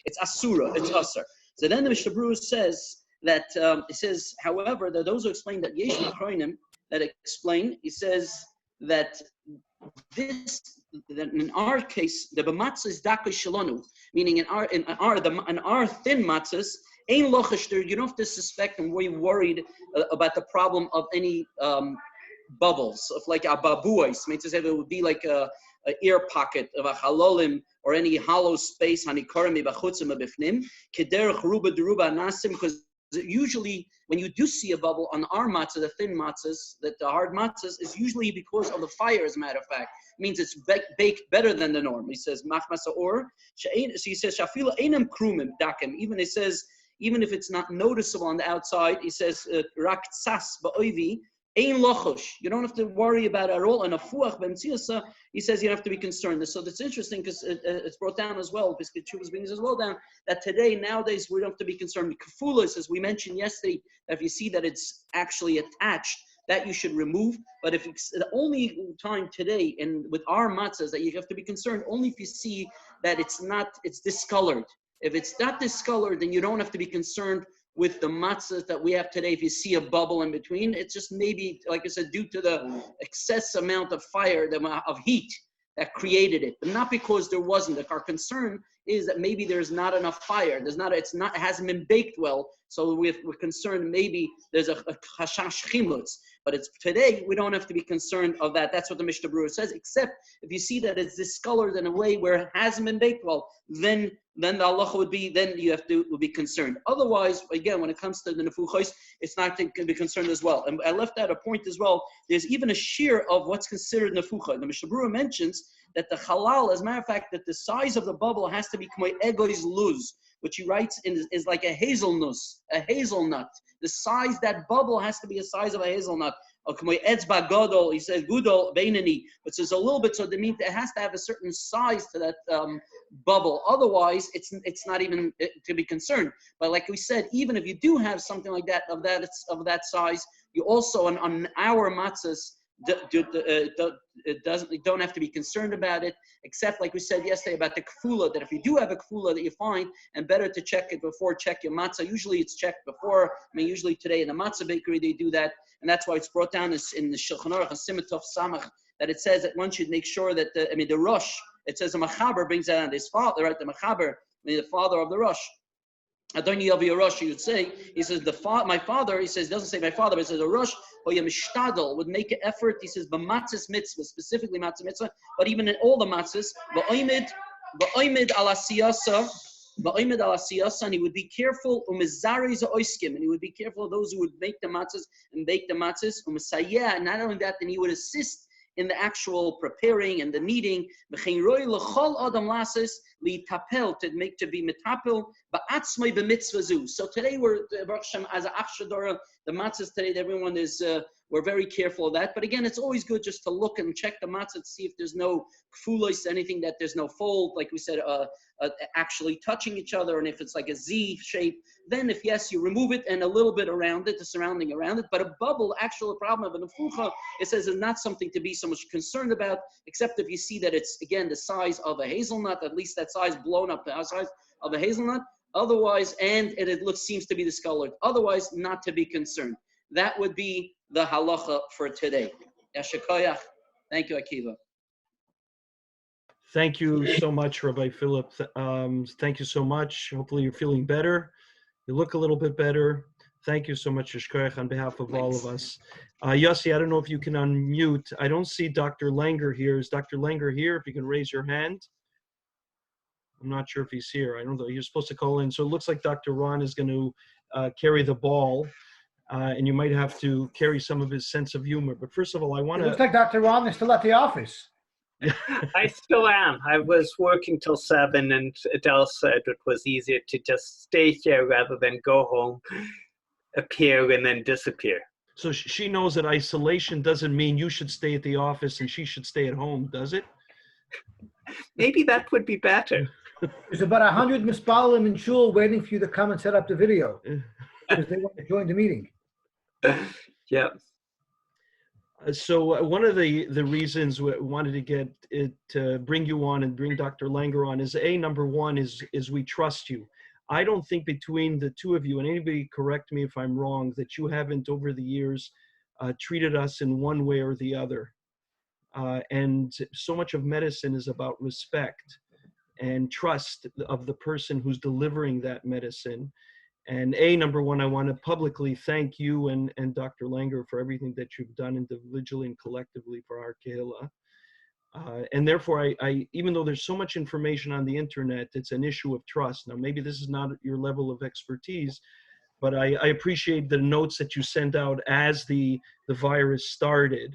It's asura, it's asur. So then the Mishnah Berurah says that, it says, however, there are those who explain that yesh coronim that explain, he says that that in our case, the b'matzah is daka shalonu, meaning in our thin matzahs, ain't lochester, you don't have to suspect and be worried about the problem of any bubbles, of like a babuos. It would be like a ear pocket of a halolim or any hollow space, hanikorim bechutzim b'fnim, kederech ruba deruba nasim, because usually when you do see a bubble on our matzah, the thin matzahs, that the hard matzahs, is usually because of the fire, as a matter of fact. It means it's baked better than the norm. He says, machmasa or, so he says, shafila einam krumim dakim, even it says, even if it's not noticeable on the outside, he says, rak tsas ba'oivi, ein lochosh. You don't have to worry about it at all. And a fuach b'mtziasa, he says you don't have to be concerned. So that's interesting because it's brought down as well, Piskut brings as well down, that today, nowadays, we don't have to be concerned. Kafulas, as we mentioned yesterday, that if you see that it's actually attached, that you should remove. But if it's the only time today, and with our matzahs, that you have to be concerned, only if you see that it's discolored. If it's not discolored, then you don't have to be concerned with the matzahs that we have today. If you see a bubble in between, it's just maybe, like I said, due to the excess amount of fire, of heat that created it, but not because there wasn't. Our concern is that maybe there's not enough fire. It hasn't been baked well. So we're concerned maybe there's a chashash chimutz. But it's today, we don't have to be concerned of that. That's what the Mishnah Berurah says, except if you see that it's discolored in a way where it hasn't been baked well, then the halacha would be, then you would be concerned. Otherwise, again, when it comes to the nefuchos, it's not to be concerned as well. And I left out a point as well. There's even a shear of what's considered nefucha. The Mishnah Berurah mentions that the halal, as a matter of fact, that the size of the bubble has to be k'may egois luz, which he writes is like a hazelnut. The size, that bubble has to be the size of a hazelnut. He says gudol beinani, but says a little bit. So that means it has to have a certain size to that bubble. Otherwise, it's not even to be concerned. But like we said, even if you do have something like that of that size, you also on our matzahs don't have to be concerned about it, except like we said yesterday about the kfula, that if you do have a kfula that you find, and better to check it before, check your matzah. Usually it's checked before. Usually today in the matzah bakery they do that, and that's why it's brought down in the Shulchan Aruch, Simatov Samach, that it says that one should make sure that the Rosh, it says the Machaber brings that on his father, right? The Machaber, the father of the Rosh. Adoni Yavi Rosh, you would say, he says, my father, he says, doesn't say my father, but it says a Rosh, would make an effort, he says, b'matzis mitzvah, specifically matzah mitzvah, but even in all the matzahs, ba'oimid ala siyasa, and he would be careful, and he would be careful of those who would make the matzahs and bake the matzahs, and not only that, then he would assist in the actual preparing and the kneading, to be metapel, so today we're as a achshadora, the matzahs today, everyone is we're very careful of that. But again, it's always good just to look and check the matzah to see if there's no kfulos, anything that there's no fold, like we said, actually touching each other, and if it's like a Z shape, then if yes, you remove it and a little bit around it, the surrounding around it. But a bubble, actual problem of an afucha, it says is not something to be so much concerned about, except if you see that it's, again, the size of a hazelnut, at least that size blown up, the size of a hazelnut. Otherwise, and it seems to be discolored. Otherwise, not to be concerned. That would be the halacha for today. Yashikoyach. Thank you, Akiva. Thank you so much, Rabbi Philip. Thank you so much. Hopefully you're feeling better. You look a little bit better. Thank you so much, Yashkoyach, on behalf of all of us. Yossi, I don't know if you can unmute. I don't see Dr. Langer here. Is Dr. Langer here? If you can raise your hand. I'm not sure if he's here. I don't know. You're supposed to call in. So it looks like Dr. Ron is going to carry the ball, and you might have to carry some of his sense of humor. But first of all, I want to... It looks like Dr. Ron is still at the office. I still am. I was working till 7, and Adele said it was easier to just stay here rather than go home, appear, and then disappear. So she knows that isolation doesn't mean you should stay at the office and she should stay at home, does it? Maybe that would be better. There's about 100 mispalim in shul waiting for you to come and set up the video because they want to join the meeting. Yeah. So one of the reasons we wanted to get it to bring you on and bring Dr. Langer on is number one is we trust you. I don't think between the two of you, and anybody correct me if I'm wrong, that you haven't over the years treated us in one way or the other. And so much of medicine is about respect and trust of the person who's delivering that medicine. And number one, I want to publicly thank you and Dr. Langer for everything that you've done individually and collectively for our Kehillah. And therefore, I even though there's so much information on the internet, it's an issue of trust. Now, maybe this is not your level of expertise, but I appreciate the notes that you sent out as the virus started.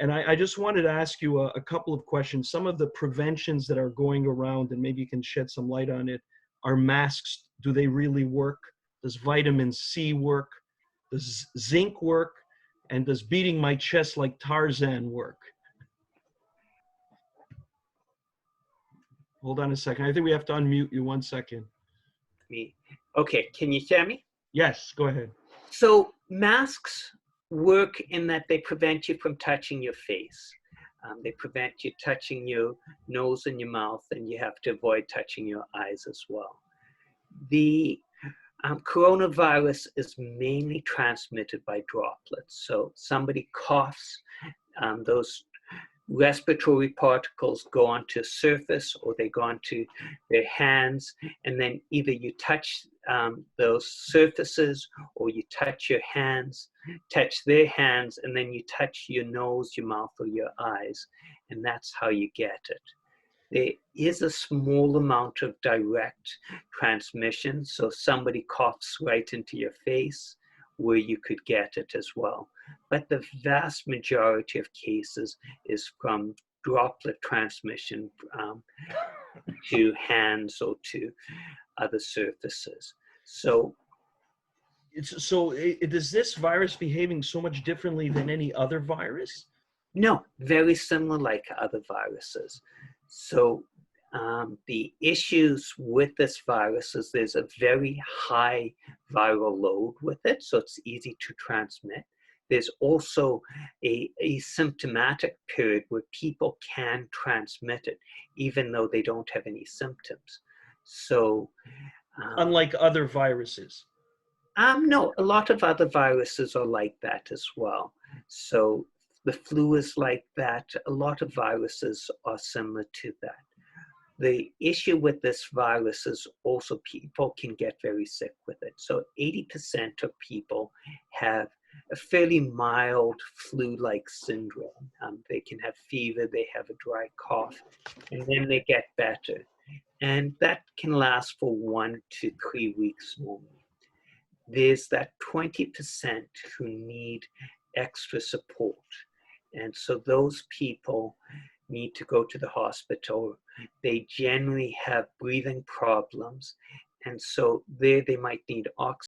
And I just wanted to ask you a couple of questions. Some of the preventions that are going around, and maybe you can shed some light on it, are masks. Do they really work? Does vitamin C work? Does zinc work? And does beating my chest like Tarzan work? Hold on a second. I think we have to unmute you 1 second. Me. Okay, can you hear me? Yes, go ahead. So masks work in that they prevent you from touching your face. They prevent you touching your nose and your mouth, and you have to avoid touching your eyes as well. The coronavirus is mainly transmitted by droplets. So somebody coughs, those respiratory particles go onto a surface or they go onto their hands, and then either you touch those surfaces or you touch your hands, touch their hands, and then you touch your nose, your mouth, or your eyes, and that's how you get it. There is a small amount of direct transmission, so somebody coughs right into your face where you could get it as well. But the vast majority of cases is from droplet transmission to hands or to other surfaces. So is this virus behaving so much differently than any other virus? no, very similar like other viruses. So the issues with this virus is there's a very high viral load with it, so it's easy to transmit. There's also a symptomatic period where people can transmit it, even though they don't have any symptoms. So, unlike other viruses? No, a lot of other viruses are like that as well. So the flu is like that. A lot of viruses are similar to that. The issue with this virus is also people can get very sick with it. So 80% of people have a fairly mild flu-like syndrome. They can have fever, they have a dry cough, and then they get better. And that can last for 1 to 3 weeks normally. There's that 20% who need extra support. And so those people need to go to the hospital. They generally have breathing problems. And so there they might need oxygen.